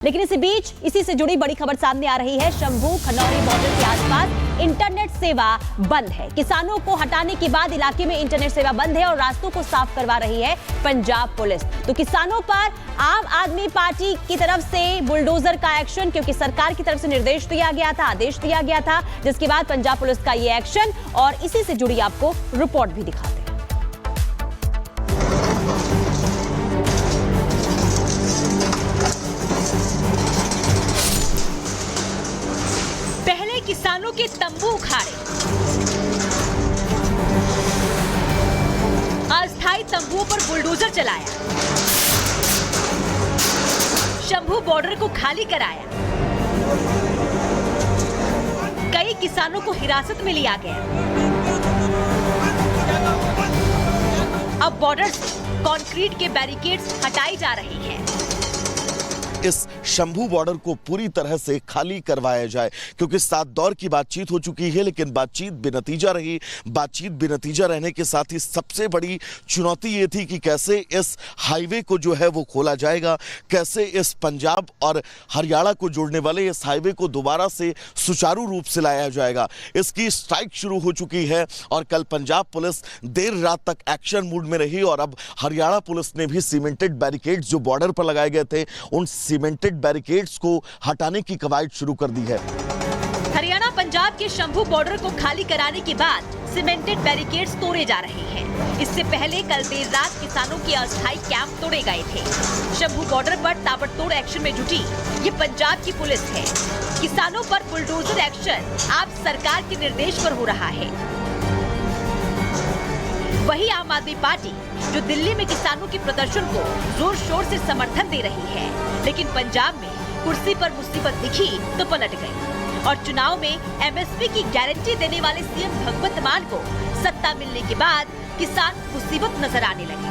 लेकिन इसी बीच इसी से जुड़ी बड़ी खबर सामने आ रही है। शंभू खनौरी बॉर्डर के आसपास इंटरनेट सेवा बंद है। किसानों को हटाने के बाद इलाके में इंटरनेट सेवा बंद है और रास्तों को साफ करवा रही है पंजाब पुलिस। तो किसानों पर आम आदमी पार्टी की तरफ से बुलडोजर का एक्शन, क्योंकि सरकार की तरफ से निर्देश दिया गया था, आदेश दिया गया था, जिसके बाद पंजाब पुलिस का ये एक्शन। और इसी से जुड़ी आपको रिपोर्ट भी दिखाते हैं। किसानों के तंबू उखाड़े, अस्थायी तंबुओं पर बुलडोजर चलाया, शंभू बॉर्डर को खाली कराया, कई किसानों को हिरासत में लिया गया। अब बॉर्डर से कंक्रीट के बैरिकेड्स हटाई जा रही हैं। इस शंभू बॉर्डर को पूरी तरह से खाली करवाया जाए, क्योंकि 7 दौर की बातचीत हो चुकी है, लेकिन बातचीत बेनतीजा रही। बातचीत बेनतीजा रहने के साथ ही सबसे बड़ी चुनौती ये थी कि कैसे इस हाईवे को जो है वो खोला जाएगा, कैसे इस पंजाब और हरियाणा को जोड़ने वाले इस हाईवे को दोबारा से सुचारू रूप से लाया जाएगा। इसकी स्ट्राइक शुरू हो चुकी है और कल पंजाब पुलिस देर रात तक एक्शन मूड में रही और अब हरियाणा पुलिस ने भी सीमेंटेड बैरिकेड्स जो बॉर्डर पर लगाए गए थे, उन सीमेंटेड बैरिकेड्स को हटाने की कवायद शुरू कर दी है। हरियाणा पंजाब के शंभू बॉर्डर को खाली कराने के बाद सीमेंटेड बैरिकेड्स तोड़े जा रहे हैं। इससे पहले कल देर रात किसानों के अस्थायी कैंप तोड़े गए थे। शंभू बॉर्डर पर ताबड़तोड़ एक्शन में जुटी ये पंजाब की पुलिस है। किसानों पर बुलडोजर एक्शन आप सरकार के निर्देश पर हो रहा है। वही आम आदमी पार्टी जो दिल्ली में किसानों के प्रदर्शन को जोर शोर से समर्थन दे रही है, लेकिन पंजाब में कुर्सी पर मुसीबत दिखी तो पलट गई और चुनाव में एमएसपी की गारंटी देने वाले सीएम भगवंत मान को सत्ता मिलने के बाद किसान मुसीबत नजर आने लगे।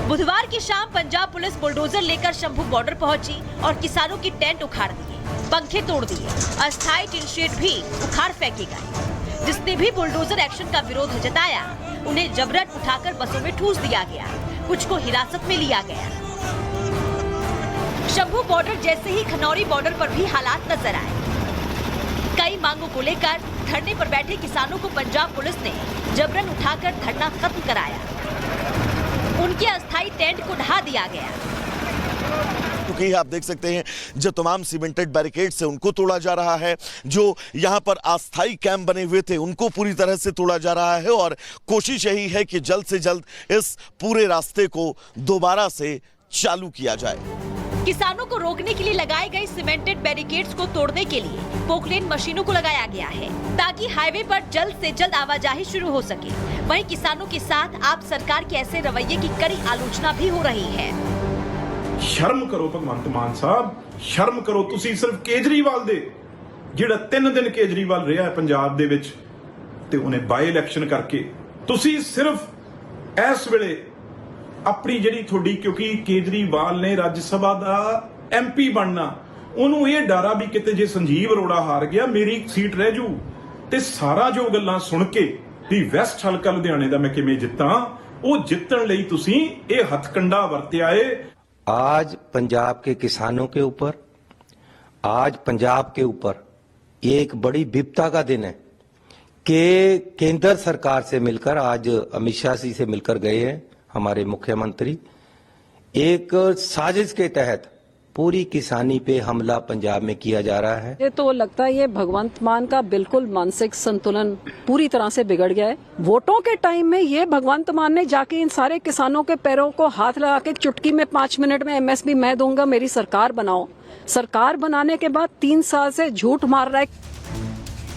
बुधवार की शाम पंजाब पुलिस बुलडोजर लेकर शंभू बॉर्डर पहुंची और किसानों की टेंट उखाड़ दिए, पंखे तोड़ दिए, अस्थायी टिन शेड भी उखाड़ फेंके गए। जिसने भी बुलडोजर एक्शन का विरोध जताया, उन्हें जबरन उठाकर बसों में ठूस दिया गया, कुछ को हिरासत में लिया गया। शंभू बॉर्डर जैसे ही खनौरी बॉर्डर पर भी हालात नजर आए। कई मांगों को लेकर धरने पर बैठे किसानों को पंजाब पुलिस ने जबरन उठाकर धरना खत्म कराया। उनके अस्थायी टेंट को ढहा दिया गया। क्योंकि आप देख सकते हैं जो तमाम सीमेंटेड बैरिकेड से उनको तोड़ा जा रहा है, जो यहाँ पर अस्थायी कैंप बने हुए थे उनको पूरी तरह से तोड़ा जा रहा है और कोशिश यही है कि जल्द से जल्द इस पूरे रास्ते को दोबारा से चालू किया जाए। किसानों को रोकने के लिए लगाए गए सीमेंटेड बैरिकेड्स को तोड़ने के लिए पोकलेन मशीनों को लगाया गया है, ताकि हाईवे पर जल्द से जल्द आवाजाही शुरू हो सके। वहीं किसानों के साथ आप सरकार के ऐसे रवैये की कड़ी आलोचना भी हो रही है। शर्म करो भगवंत मान साहब, शर्म करो। तुसी सिर्फ केजरीवाल दे ਜਿਹੜਾ 3 दिन केजरीवाल ਰਿਹਾ ਹੈ ਪੰਜਾਬ ਦੇ ਵਿੱਚ ਤੇ ਉਹਨੇ ਬਾਈ ਇਲੈਕਸ਼ਨ ਕਰਕੇ, ਤੁਸੀਂ ਸਿਰਫ ਇਸ ਵੇਲੇ ਆਪਣੀ ਜਿਹੜੀ ਤੁਹਾਡੀ, ਕਿਉਂਕਿ केजरीवाल ਨੇ ਰਾਜ ਸਭਾ ਦਾ ਐਮਪੀ ਬਣਨਾ, ਉਹਨੂੰ ਇਹ ਡਾਰਾ ਵੀ ਕਿਤੇ ਜੇ ਸੰਜੀਵ ਅਰੋੜਾ ਹਾਰ ਗਿਆ ਮੇਰੀ ਸੀਟ ਰਹਿ ਜੂ, ਤੇ ਸਾਰਾ ਜੋ ਗੱਲਾਂ ਸੁਣ ਕੇ ਵੀ ਵੈਸਟ ਹਲਕਾ ਲੁਧਿਆਣੇ ਦਾ ਮੈਂ ਕਿਵੇਂ ਜਿੱਤਾਂ, ਉਹ ਜਿੱਤਣ ਲਈ ਤੁਸੀਂ ਇਹ ਹੱਥਕੰਡਾ ਵਰਤਿਆ ਏ। आज पंजाब के किसानों के ऊपर, आज पंजाब के ऊपर ये एक बड़ी विपदा का दिन है कि केंद्र सरकार से मिलकर, आज अमित शाह जी से मिलकर गए हैं हमारे मुख्यमंत्री, एक साजिश के तहत पूरी किसानी पे हमला पंजाब में किया जा रहा है। ये तो लगता है ये भगवंत मान का बिल्कुल मानसिक संतुलन पूरी तरह से बिगड़ गया है। वोटों के टाइम में ये भगवंत मान ने जाके इन सारे किसानों के पैरों को हाथ लगा के चुटकी में 5 मिनट में एमएसपी मैं दूंगा, मेरी सरकार बनाओ। सरकार बनाने के बाद 3 साल से झूठ मार रहा है।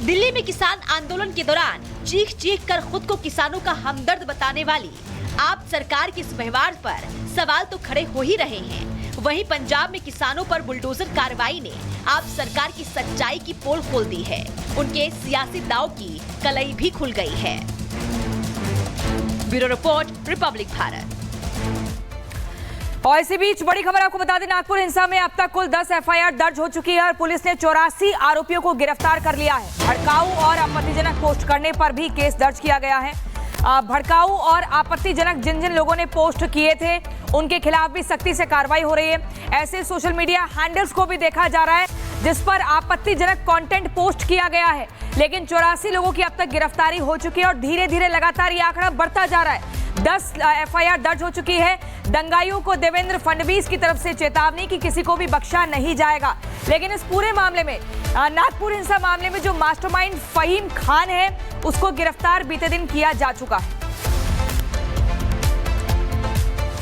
दिल्ली में किसान आंदोलन के दौरान चीख चीख कर खुद को किसानों का हमदर्द बताने वाली आप सरकार के इस व्यवहार पर सवाल तो खड़े हो ही रहे हैं। वहीं पंजाब में किसानों पर बुलडोजर कार्रवाई ने आप सरकार की सच्चाई की पोल खोल दी है। उनके सियासी दांव की कलई भी खुल गई है। Bureau report, Republic Bharat. और इसी बीच बड़ी खबर आपको बता दें, नागपुर हिंसा में अब तक कुल 10 एफआईआर दर्ज हो चुकी है और पुलिस ने 84 आरोपियों को गिरफ्तार कर लिया है। भड़काऊ और आपत्तिजनक पोस्ट करने पर भी केस दर्ज किया गया है। भड़काऊ और आपत्तिजनक जिन जिन लोगों ने पोस्ट किए थे उनके खिलाफ भी सख्ती से कार्रवाई हो रही है। ऐसे सोशल मीडिया हैंडल्स को भी देखा जा रहा है जिस पर आपत्तिजनक कंटेंट पोस्ट किया गया है। लेकिन 84 लोगों की अब तक गिरफ्तारी हो चुकी है और धीरे धीरे लगातार ये आंकड़ा बढ़ता जा रहा है। 10 एफआईआर दर्ज हो चुकी है। दंगाइयों को देवेंद्र फडणवीस की तरफ से चेतावनी कि किसी को भी बख्शा नहीं जाएगा। लेकिन इस पूरे मामले में, नागपुर हिंसा मामले में जो मास्टरमाइंड फहीम खान है उसको गिरफ्तार बीते दिन किया जा चुका है।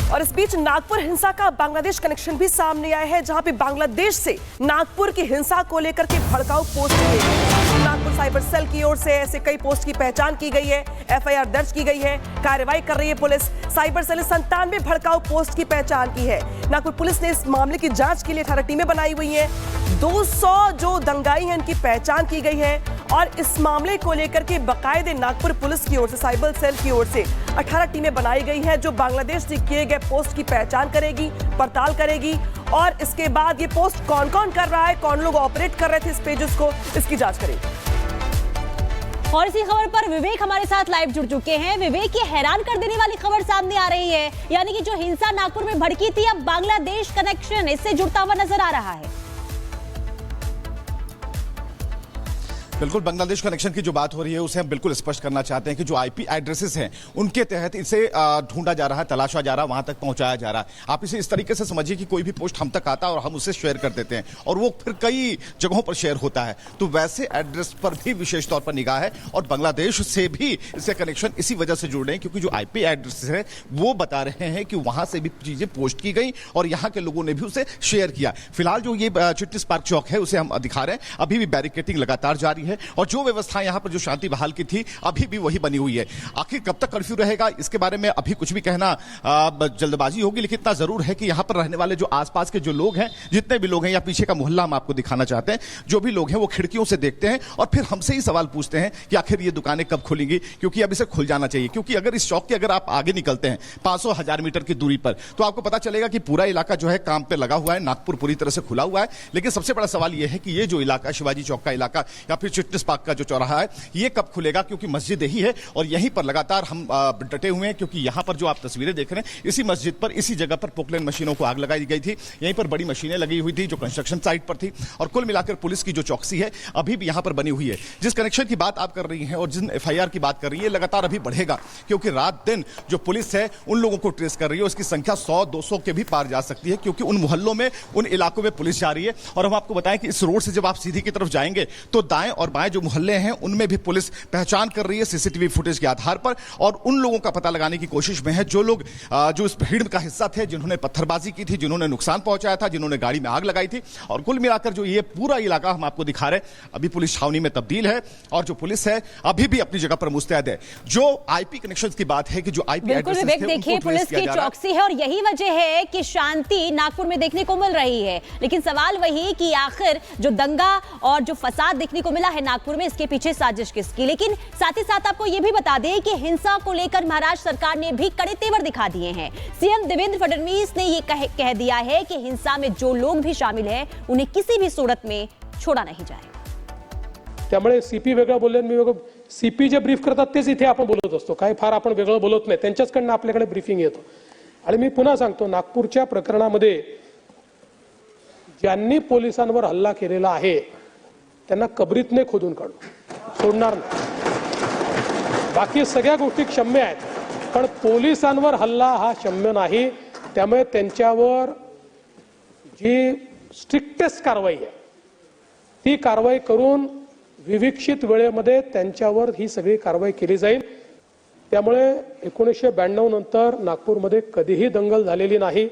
और इस बीच नागपुर हिंसा का बांग्लादेश कनेक्शन भी सामने आया है, जहां पे बांग्लादेश से नागपुर की हिंसा को लेकर के भड़काऊ पोस्ट किए गए। नागपुर साइबर सेल की ओर से ऐसे कई पोस्ट की पहचान की गई है, एफआईआर दर्ज की गई है, कार्रवाई कर रही है पुलिस। साइबर सेल ने 97 भड़काऊ पोस्ट की पहचान की है। नागपुर पुलिस ने इस मामले की जांच के लिए 18 टीमें बनाई हुई हैं। 200 जो दंगाई हैं इनकी पहचान की गई है और इस मामले को लेकर के बाकायदे नागपुर पुलिस की ओर से, साइबर सेल की ओर से 18 टीमें बनाई गई हैं जो बांग्लादेश से किए गए पोस्ट की पहचान करेगी, पड़ताल करेगी और इसके बाद ये पोस्ट कौन कौन कर रहा है, कौन लोग ऑपरेट कर रहे थे इस पेजेस को, इसकी जांच करेगी। और इसी खबर पर विवेक हमारे साथ लाइव जुड़ चुके हैं। विवेक, ये हैरान कर देने वाली खबर सामने आ रही है, यानी कि जो हिंसा नागपुर में भड़की थी अब बांग्लादेश कनेक्शन इससे जुड़ता हुआ नजर आ रहा है। बिल्कुल, बांग्लादेश कनेक्शन की जो बात हो रही है उसे हम बिल्कुल स्पष्ट करना चाहते हैं कि जो आईपी एड्रेसेस हैं उनके तहत इसे ढूंढा जा रहा है, तलाशा जा रहा है, वहां तक पहुंचाया जा रहा है। आप इसे इस तरीके से समझिए कि कोई भी पोस्ट हम तक आता है और हम उसे शेयर कर देते हैं और वो फिर कई जगहों पर शेयर होता है। तो वैसे एड्रेस पर भी विशेष तौर पर निगाह है और बांग्लादेश से भी इससे कनेक्शन इसी वजह से जुड़ रहे हैं क्योंकि जो आईपी एड्रेसेस है वो बता रहे हैं कि वहां से भी चीजें पोस्ट की गई और यहाँ के लोगों ने भी उसे शेयर किया। फिलहाल जो ये चिट्टी स्पार्क चौक है उसे हम दिखा रहे हैं, अभी भी बैरिकेडिंग लगातार जारी है और जो व्यवस्था यहां पर जो शांति बहाल की थी अभी भी वही बनी हुई है। आखिर कब तक कर्फ्यू रहेगा इसके बारे में अभी कुछ भी कहना जल्दबाजी होगी, लेकिन इतना जरूर है कि यहां पर रहने वाले जो आसपास के जो लोग हैं, जितने भी लोग हैं, या पीछे का मोहल्ला हम आपको दिखाना चाहते हैं, जो भी लोग हैं वो खिड़कियों से देखते हैं और फिर हमसे ही सवाल पूछते हैं कि आखिर ये दुकानें कब खुलेंगी, क्योंकि अब इसे खुल जाना चाहिए। क्योंकि अगर इस चौक के अगर आप आगे निकलते हैं 500-1000 मीटर की दूरी पर तो आपको पता चलेगा कि पूरा इलाका जो है काम पे लगा हुआ है, नागपुर पूरी तरह से खुला हुआ है। लेकिन सबसे बड़ा सवाल यह है कि ये जो इलाका शिवाजी चौक का इलाका या फिर चिट्टी स्पार्क का जो चौराहा है ये कब खुलेगा, क्योंकि मस्जिद यही है और यहीं पर लगातार हम डटे हुए हैं। क्योंकि यहां पर जो आप तस्वीरें देख रहे हैं इसी मस्जिद पर, इसी जगह पर पोकलैंड मशीनों को आग लगाई गई थी, यहीं पर बड़ी मशीनें लगी हुई थी जो कंस्ट्रक्शन साइट पर थी और कुल मिलाकर पुलिस की जो चौकसी है अभी भी यहां पर बनी हुई है। जिस कनेक्शन की बात आप कर रही हैं और जिन एफआईआर की बात कर रही है लगातार अभी बढ़ेगा, क्योंकि रात दिन जो पुलिस है उन लोगों को ट्रेस कर रही है, उसकी संख्या 100-200 के भी पार जा सकती है क्योंकि उन मोहल्लों में, उन इलाकों में पुलिस जा रही है। और हम आपको बताएं कि इस रोड से जब आप सीधी की तरफ जाएंगे तो दाएं और बाएं जो मोहल्ले हैं उनमें भी पुलिस पहचान कर रही है सीसीटीवी फुटेज के आधार पर और उन लोगों का पता लगाने की कोशिश में है जो लोग जो इस भीड़ का हिस्सा थे, जिन्होंने पत्थरबाजी की थी, जिन्होंने नुकसान पहुंचाया था, जिन्होंने गाड़ी में आग लगाई थी। और कुल मिलाकर जो ये पूरा इलाका हम आपको दिखा रहे हैं अभी पुलिस छावनी में तब्दील है और जो पुलिस है अभी भी अपनी जगह पर मुस्तैद है। जो आईपी कनेक्शन की बात है कि जो आईपी बिल्कुल विवेक, देखिए पुलिस की चौकसी है और यही वजह है कि शांति नागपुर में देखने को मिल रही है। लेकिन सवाल वही कि आखिर जो दंगा और जो फसाद देखने को मिला है नागपुर में, इसके पीछे साजिश किसकी। लेकिन साथ ही साथ आपको यह भी बता दें कि हिंसा को लेकर महाराष्ट्र सरकार ने भी कड़े तेवर दिखा दिए हैं। सीएम देवेंद्र फडणवीस ने यह कह दिया है कि हिंसा में जो लोग भी शामिल हैं उन्हें किसी भी सूरत में छोड़ा नहीं जाएगा। त्यामुळे सीपी वेगळं बोलले, मी वेगळं, सीपी जे ब्रीफ करतात तेच इथे आपण बोलत असतो, काय फार आपण वेगळं बोलत नाही, त्यांच्याचकडनं आपल्याकडे ब्रीफिंग येतो। आणि मी पुन्हा सांगतो, नागपूरच्या प्रकरणामध्ये ज्यांनी पोलिसांवर हल्ला केलेला आहे त्यांना कबरीतने खोदून काढू, सोडणार नाही। बाकी सगळ्या गोष्टी क्षम्य आहेत, पण पोलिसांवर हल्ला हा क्षम्य नाही। त्यामुळे त्यांच्यावर जी स्ट्रिक्टेस्ट कारवाई आहे ती कारवाई करून विविक्षित वेळेमध्ये त्यांच्यावर ही सगळी कारवाई केली जाईल। त्यामुळे 1992 नंतर नागपूरमध्ये कधीही दंगल झालेली नाही।